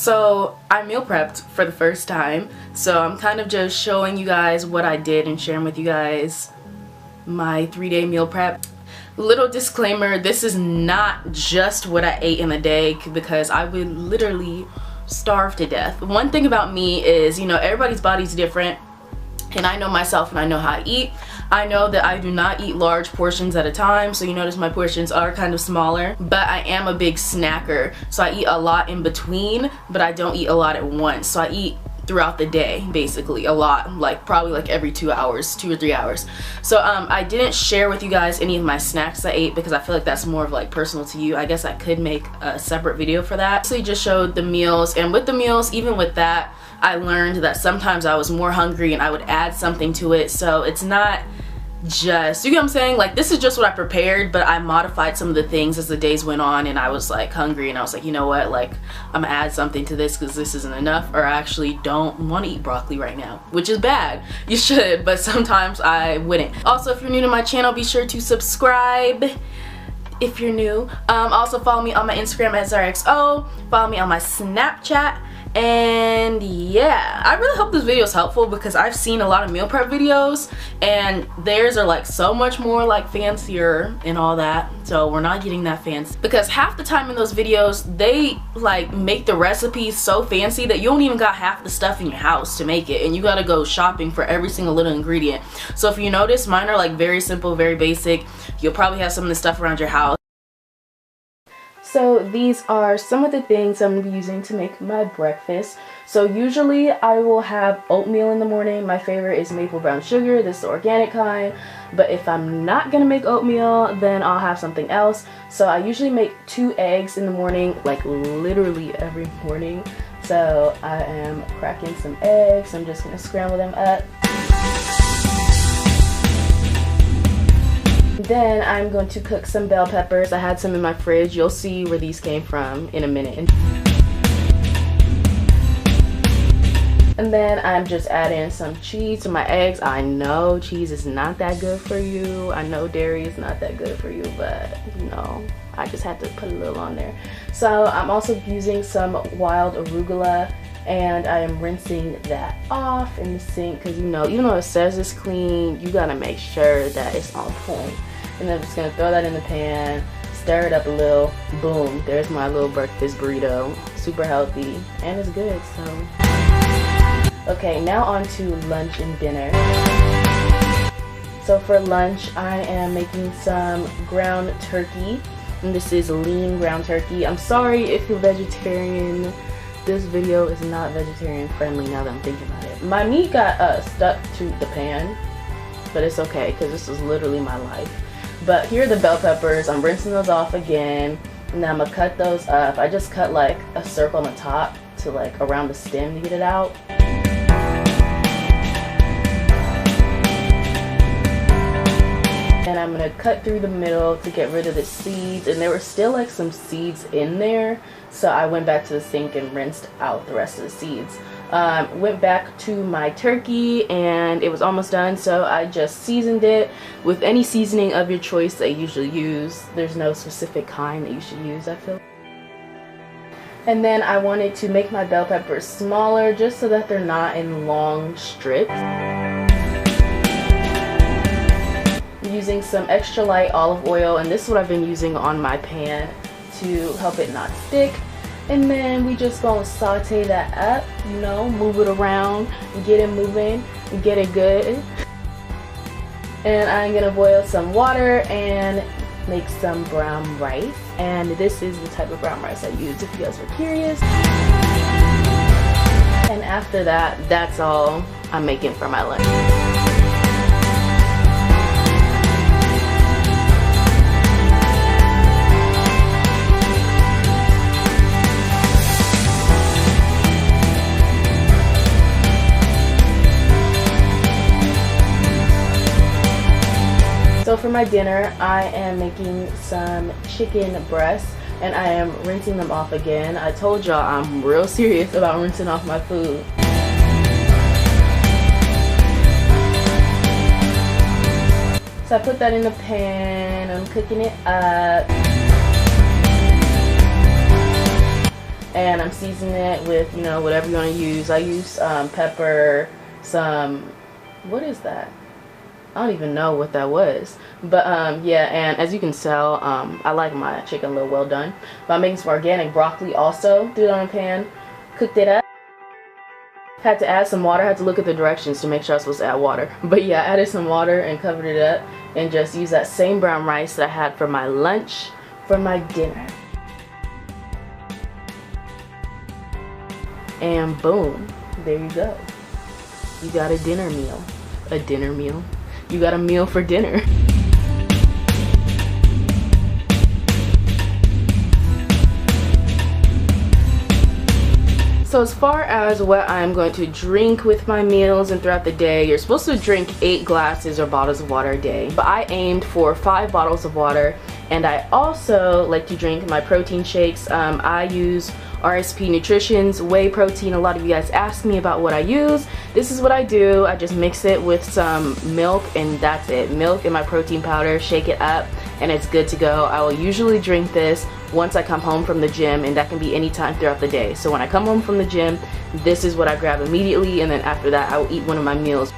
So I meal prepped for the first time, so I'm kind of just showing you guys what I did and sharing with you guys my 3-day meal prep. Little disclaimer, this is not just what I ate in a day, because I would literally starve to death. One thing about me is, you know, everybody's body's different, and I know myself and I know how I eat. I know that I do not eat large portions at a time, so you notice my portions are kind of smaller, but I am a big snacker, so I eat a lot in between, but I don't eat a lot at once. So I eat throughout the day, basically a lot, like probably like every 2 hours, 2 or 3 hours. So I didn't share with you guys any of my snacks I ate, because I feel like that's more of like personal to you. I guess I could make a separate video for that. So you just showed the meals, and with the meals, even with that, I learned that sometimes I was more hungry and I would add something to it. So it's not just, you get what I'm saying? Like, this is just what I prepared, but I modified some of the things as the days went on, and I was like hungry, and I was like, you know what, like, I'm gonna add something to this because this isn't enough, or I actually don't want to eat broccoli right now, which is bad. You should, but sometimes I wouldn't. Also, if you're new to my channel, be sure to subscribe if you're new. Also follow me on my Instagram at ZaraXO, follow me on my Snapchat. And yeah, I really hope this video is helpful, because I've seen a lot of meal prep videos and theirs are like so much more like fancier and all that, so we're not getting that fancy, because half the time in those videos they like make the recipes so fancy that you don't even got half the stuff in your house to make it, and you gotta go shopping for every single little ingredient. So if you notice, mine are like very simple, very basic. You'll probably have some of the stuff around your house. So these are some of the things I'm going to be using to make my breakfast. So usually I will have oatmeal in the morning. My favorite is maple brown sugar. This is the organic kind. But if I'm not going to make oatmeal, then I'll have something else. So I usually make 2 eggs in the morning, like literally every morning. So I am cracking some eggs. I'm just going to scramble them up. Then I'm going to cook some bell peppers. I had some in my fridge. You'll see where these came from in a minute. And then I'm just adding some cheese to my eggs. I know cheese is not that good for you. I know dairy is not that good for you, but you know, I just had to put a little on there. So I'm also using some wild arugula, and I am rinsing that off in the sink, because you know, even though it says it's clean, you gotta make sure that it's on point. And then I'm just gonna throw that in the pan, stir it up a little, boom, there's my little breakfast burrito. Super healthy, and it's good, so. Okay, now on to lunch and dinner. So for lunch, I am making some ground turkey, and this is lean ground turkey. I'm sorry if you're vegetarian. This video is not vegetarian friendly now that I'm thinking about it. My meat got stuck to the pan, but it's okay, because this is literally my life. But here are the bell peppers. I'm rinsing those off again, and then I'm gonna cut those up. I just cut like a circle on the top to like around the stem to get it out. And I'm gonna cut through the middle to get rid of the seeds, and there were still like some seeds in there, so I went back to the sink and rinsed out the rest of the seeds. Went back to my turkey, and it was almost done, so I just seasoned it with any seasoning of your choice that you usually use. There's no specific kind that you should use, I feel. And then I wanted to make my bell peppers smaller, just so that they're not in long strips. Using some extra light olive oil, and this is what I've been using on my pan to help it not stick. And then we just gonna saute that up, you know, move it around, get it moving, get it good. And I'm gonna boil some water and make some brown rice. And this is the type of brown rice I use, if you guys were curious. And after that, that's all I'm making for my lunch. So for my dinner, I am making some chicken breasts, and I am rinsing them off again. I told y'all I'm real serious about rinsing off my food. So I put that in the pan, I'm cooking it up. and I'm seasoning it with, you know, whatever you want to use. I use pepper, some, what is that? I don't even know what that was, but yeah, and as you can tell, I like my chicken a little well done. But I'm making some organic broccoli also. Threw it on a pan, cooked it up. Had to add some water. Had to look at the directions to make sure I was supposed to add water. But yeah, I added some water and covered it up, and just used that same brown rice that I had for my lunch for my dinner. And boom, there you go. You got a dinner meal. A dinner meal. You got a meal for dinner. So as far as what I'm going to drink with my meals and throughout the day, you're supposed to drink 8 glasses or bottles of water a day. But I aimed for 5 bottles of water, and I also like to drink my protein shakes. I use RSP Nutrition's whey protein. A lot of you guys ask me about what I use. This is what I do. I just mix it with some milk, and that's it. Milk and my protein powder, shake it up, and it's good to go. I will usually drink this once I come home from the gym, and that can be any time throughout the day. So when I come home from the gym, this is what I grab immediately, and then after that I will eat one of my meals.